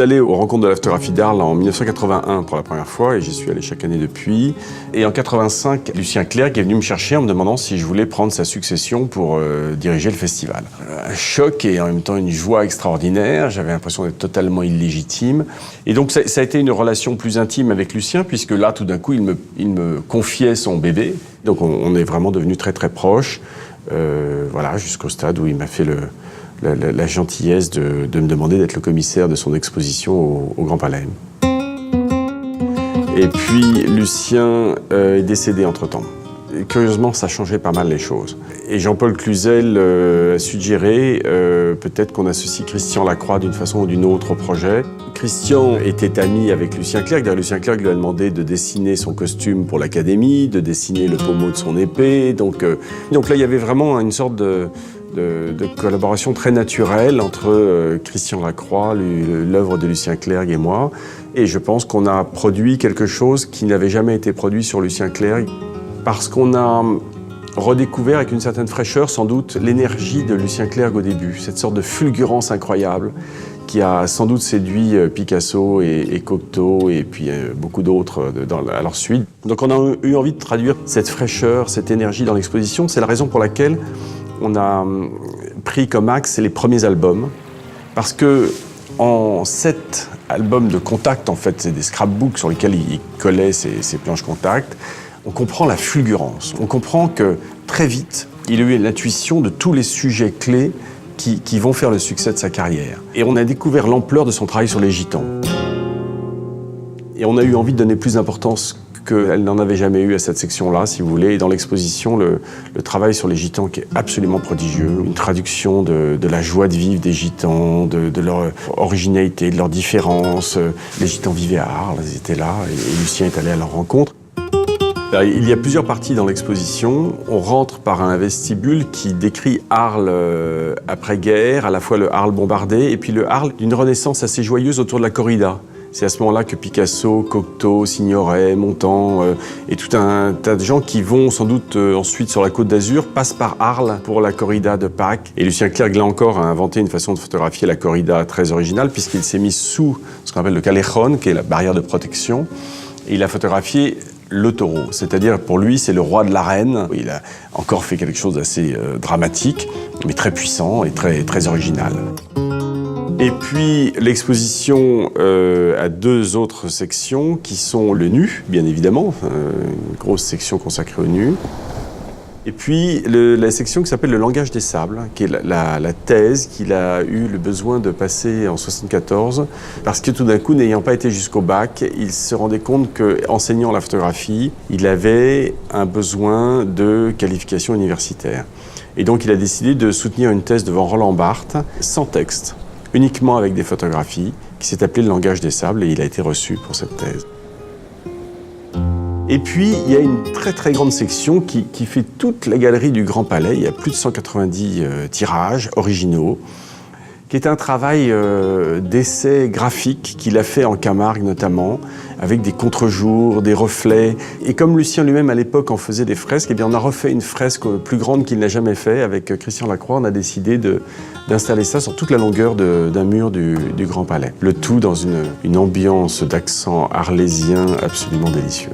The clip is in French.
allé aux rencontres de la photographie d'Arles en 1981 pour la première fois et j'y suis allé chaque année depuis. Et en 85, Lucien Clerc est venu me chercher en me demandant si je voulais prendre sa succession pour diriger le festival. Un choc et en même temps une joie extraordinaire. J'avais l'impression d'être totalement illégitime. Et donc ça a été une relation plus intime avec Lucien puisque là, tout d'un coup, il me confiait son bébé. Donc on est vraiment devenus très très proches. Voilà, jusqu'au stade où il m'a fait la gentillesse de me demander d'être le commissaire de son exposition au Grand Palais. Et puis, Lucien est décédé entre-temps. Et curieusement, ça changeait pas mal les choses. Et Jean-Paul Cluzel a suggéré peut-être qu'on associe Christian Lacroix d'une façon ou d'une autre au projet. Christian était ami avec Lucien Clerc. D'ailleurs, Lucien Clerc lui a demandé de dessiner son costume pour l'Académie, de dessiner le pommeau de son épée. Donc là, il y avait vraiment une sorte de collaboration très naturelle entre Christian Lacroix, l'œuvre de Lucien Clerc et moi. Et je pense qu'on a produit quelque chose qui n'avait jamais été produit sur Lucien Clerc parce qu'on a redécouvert avec une certaine fraîcheur, sans doute, l'énergie de Lucien Clerc au début, cette sorte de fulgurance incroyable qui a sans doute séduit Picasso et Cocteau et puis beaucoup d'autres à leur suite. Donc on a eu envie de traduire cette fraîcheur, cette énergie dans l'exposition. C'est la raison pour laquelle on a pris comme axe les premiers albums, parce que en 7 albums de contact, en fait, c'est des scrapbooks sur lesquels il collait ses planches contact, on comprend la fulgurance. On comprend que très vite, il a eu l'intuition de tous les sujets clés qui vont faire le succès de sa carrière. Et on a découvert l'ampleur de son travail sur les gitans. Et on a eu envie de donner plus d'importance qu'elle n'en avait jamais eu à cette section-là, si vous voulez. Et dans l'exposition, le travail sur les gitans qui est absolument prodigieux, une traduction de la joie de vivre des gitans, de leur originalité, de leur différence. Les gitans vivaient à Arles, ils étaient là, et Lucien est allé à leur rencontre. Alors, il y a plusieurs parties dans l'exposition. On rentre par un vestibule qui décrit Arles après-guerre, à la fois le Arles bombardé, et puis le Arles d'une renaissance assez joyeuse autour de la corrida. C'est à ce moment-là que Picasso, Cocteau, Signoret, Montand et tout un tas de gens qui vont sans doute ensuite sur la Côte d'Azur passent par Arles pour la corrida de Pâques. Et Lucien Clerc, là encore, a inventé une façon de photographier la corrida très originale puisqu'il s'est mis sous ce qu'on appelle le calejón, qui est la barrière de protection, et il a photographié le taureau. C'est-à-dire, pour lui, c'est le roi de l'arène. Il a encore fait quelque chose d'assez dramatique, mais très puissant et très original. Et puis l'exposition a 2 autres sections qui sont le nu, bien évidemment, une grosse section consacrée au nu. Et puis la section qui s'appelle le langage des sables, qui est la thèse qu'il a eu le besoin de passer en 1974, parce que tout d'un coup, n'ayant pas été jusqu'au bac, il se rendait compte qu'enseignant la photographie, il avait un besoin de qualification universitaire. Et donc il a décidé de soutenir une thèse devant Roland Barthes, sans texte, uniquement avec des photographies, qui s'est appelée le langage des sables, et il a été reçu pour cette thèse. Et puis, il y a une très très grande section qui fait toute la galerie du Grand Palais. Il y a plus de 190 tirages originaux, qui est un travail d'essai graphique qu'il a fait en Camargue notamment, avec des contre-jours, des reflets. Et comme Lucien lui-même à l'époque en faisait des fresques, eh bien on a refait une fresque plus grande qu'il n'a jamais fait. Avec Christian Lacroix, on a décidé d'installer ça sur toute la longueur d'un mur du Grand Palais. Le tout dans une ambiance d'accent arlésien absolument délicieuse.